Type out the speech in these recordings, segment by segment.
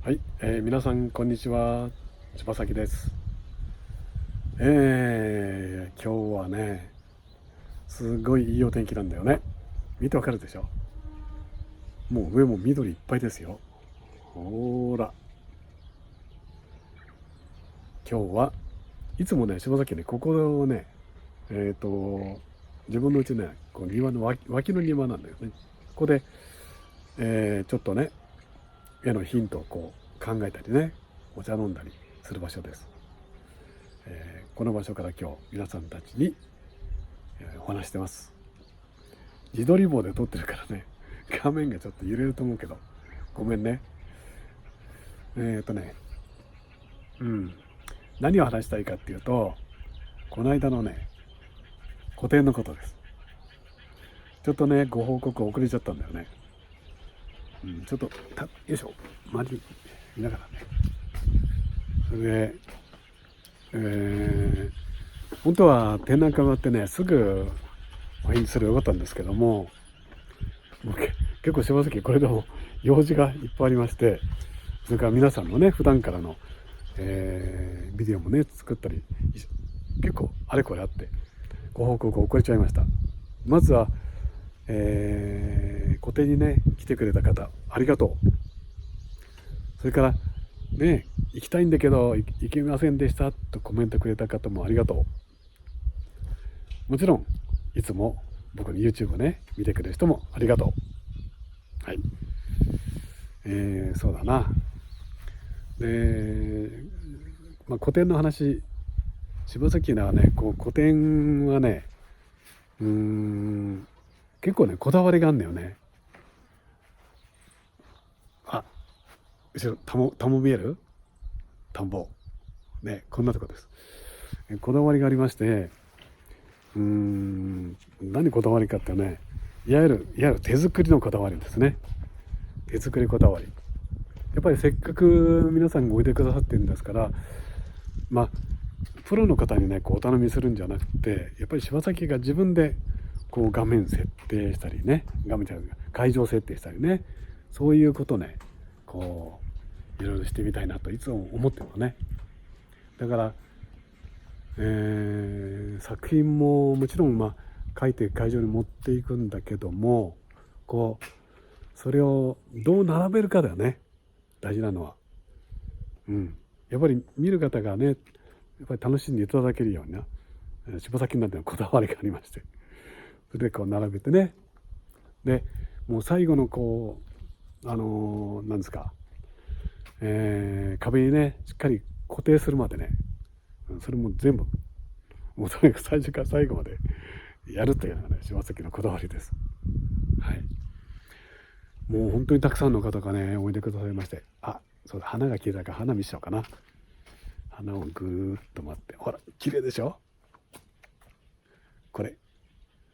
はい、皆さんこんにちは。柴崎です。今日はね、すごいいいお天気なんだよね。見てわかるでしょ。もう上も緑いっぱいですよ。ほーら、今日はいつもね、柴崎ね、ここをね、えっ、と、自分のうちね、こう庭の脇の庭なんだよね。ここで、ちょっとね、絵のヒントをこう考えたりね、お茶飲んだりする場所です。この場所から今日皆さんたちに、お話してます。自撮り棒で撮ってるからね、画面がちょっと揺れると思うけど、ごめんね。えっ、ー、とね、うん。何を話したいかっていうと、この間のね、個展のことです。ちょっとね、ご報告遅れちゃったんだよね。ちょっと、よいしょ、周り見ながらね。それで、本当は展覧会終わってね、すぐお返事すればよかったんですけども、もう結構正直これでも用事がいっぱいありまして、それから皆さんのね、普段からの、ビデオもね、作ったり、結構あれこれあって、ご報告遅れちゃいました。まずは、個展にね、来てくれた方、ありがとう。それから、ね、行きたいんだけど、行けませんでしたとコメントくれた方もありがとう。もちろん、いつも僕の YouTube ね、見てくれる人もありがとう。はい。そうだな。で、個展の話、柴崎のはね、こう個展はね、うーん、結構ね、こだわりがあるんだよね。あ、後ろ、田んぼ見える？田んぼ。ね、こんなとこです。こだわりがありまして、何こだわりかってね、いわゆる手作りのこだわりですね。手作りこだわり。やっぱりせっかく皆さんがおいでくださってるんですから、まあ、プロの方にね、こうお頼みするんじゃなくて、やっぱり柴崎が自分でこう画面設定したりね、画面じゃない、会場設定したりね、そういうことね、こういろいろしてみたいなといつも思ってるのね。だから、作品ももちろん書いて会場に持っていくんだけども、こうそれをどう並べるかだよね、大事なのは。やっぱり見る方がね、やっぱり楽しんでいただけるような柴崎なんてのこだわりがありまして、それでこう並べてね、でもう最後のこうなんですか、壁にねしっかり固定するまでね、それも全部もうとにかく最初から最後までやるというのがね、柴崎のこだわりです。はい。もう本当にたくさんの方がね、おいでくださいまして、そうだ、花が綺麗だから花見しようかな。花をぐーっと待って、ほら、綺麗でしょ。これ、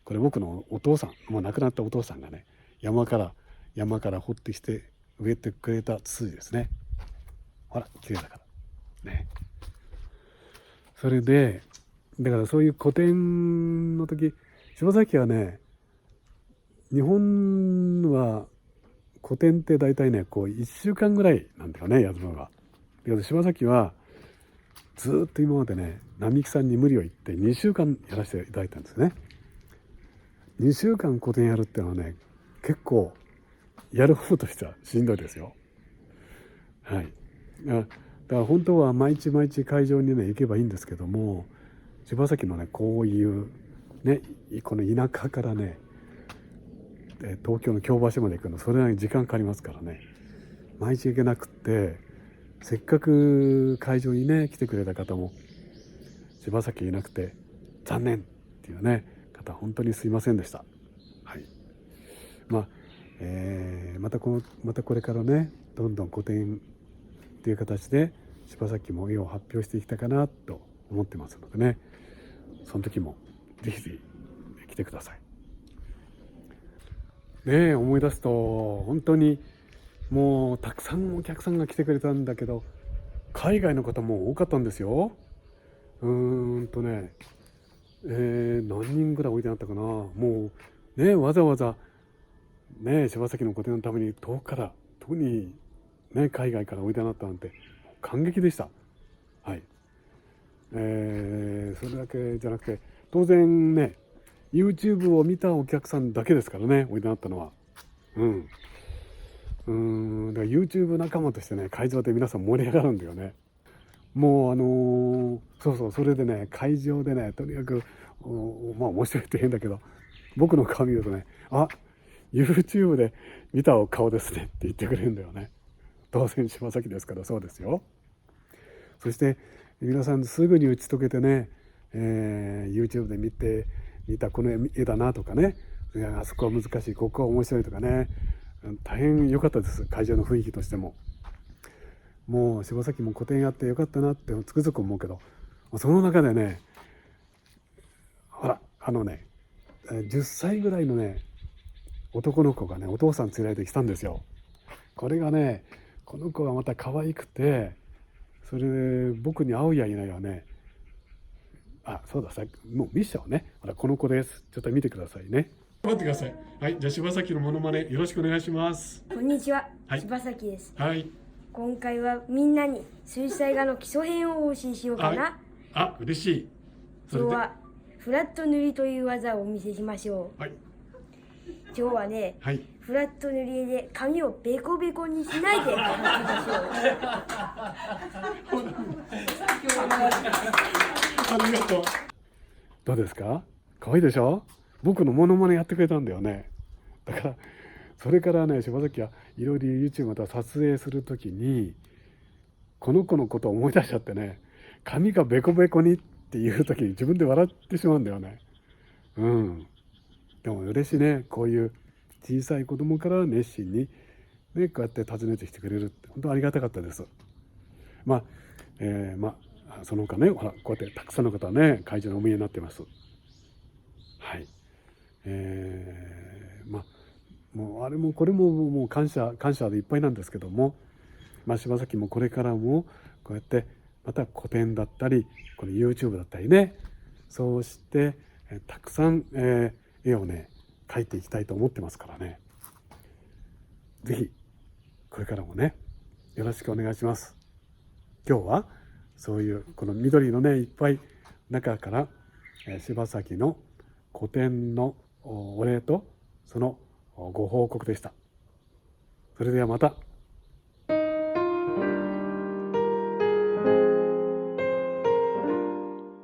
これ僕のお父さん、もう亡くなったお父さんがね、山から掘ってきて植えてくれたツツジですね。ほら、綺麗だからね。それで、だからそういう古典の時、柴崎はね、日本は古典って大体ね、こう1週間ぐらいなんだよね、やるのが。だけど柴崎はずっと今までね、並木さんに無理を言って2週間やらせていただいたんですね。2週間古典やるっていうのはね、結構やる方としてはしんどいですよ。はい。だから本当は毎日毎日会場にね行けばいいんですけども、柴崎のねこういうね、この田舎からね、東京の京橋まで行くのそれなりに時間かかりますからね、毎日行けなくって、せっかく会場にね来てくれた方も柴崎いなくて残念っていうね方、本当にすいませんでした。はい。まあ、またこれからね、どんどん個展っていう形で柴崎も絵を発表していきたいかなと思ってますのでね、その時もぜひぜひ来てください。ねえ、思い出すと本当にもうたくさんお客さんが来てくれたんだけど、海外の方も多かったんですよ。ね、何人ぐらい置いてあったかな。もうね、わざわざね、柴崎の個展のために遠くから、特にね、海外からおいでになったなんて感激でした。はい。それだけじゃなくて、当然ね、YouTube を見たお客さんだけですからね、おいでになったのは。だから YouTube 仲間としてね、会場で皆さん盛り上がるんだよね。もうそうそう、それでね、会場でね、とにかくまあ面白いって変だけど、僕の顔見るとね、YouTube で見たお顔ですねって言ってくれるんだよね。当然柴崎ですからそうですよ。そして皆さんすぐに打ち解けてね、YouTube で見たこの絵だなとかね、あそこは難しい、ここは面白いとかね、大変良かったです。会場の雰囲気としても。もう柴崎も個展やってよかったなってつくづく思うけど、その中でね、ほら10歳ぐらいのね男の子がね、お父さん連れてきたんですよ。これがね、この子がまた可愛くて、それで僕に会うやいないやね、そうだ、もう見せちゃおうね。ほら、この子です。ちょっと見てくださいね。待ってください。はい、じゃあ柴崎のモノマネよろしくお願いします。こんにちは、はい、柴崎です。はい。今回はみんなに水彩画の基礎編をお教えしようかな。嬉しい。今日はフラット塗りという技をお見せしましょう。はい。今日はね、はい、フラット塗りで紙をベコベコにしないで描きましょう。ありがとう。どうですか？可愛いでしょ？僕のモノマネやってくれたんだよね。だからそれからね、柴崎はいろいろ YouTube また撮影するときにこの子のことを思い出しちゃってね、髪がベコベコにっていう時に自分で笑ってしまうんだよね。でも嬉しいね。こういう小さい子供から熱心にね、こうやって訪ねてきてくれるって本当ありがたかったです。その他ね、ほらこうやってたくさんの方ね、会場にお見えになってます。はい。もうあれもこれももう感謝でいっぱいなんですけども、柴崎もこれからもこうやってまた個展だったり、この YouTube だったりね、そうしてたくさん、絵をね描いていきたいと思ってますからね。是非これからもねよろしくお願いします。今日はそういうこの緑のねいっぱい中から柴崎の個展のお礼とそのご報告でした。それではまた。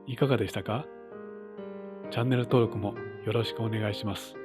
いかがでしたか？チャンネル登録もよろしくお願いします。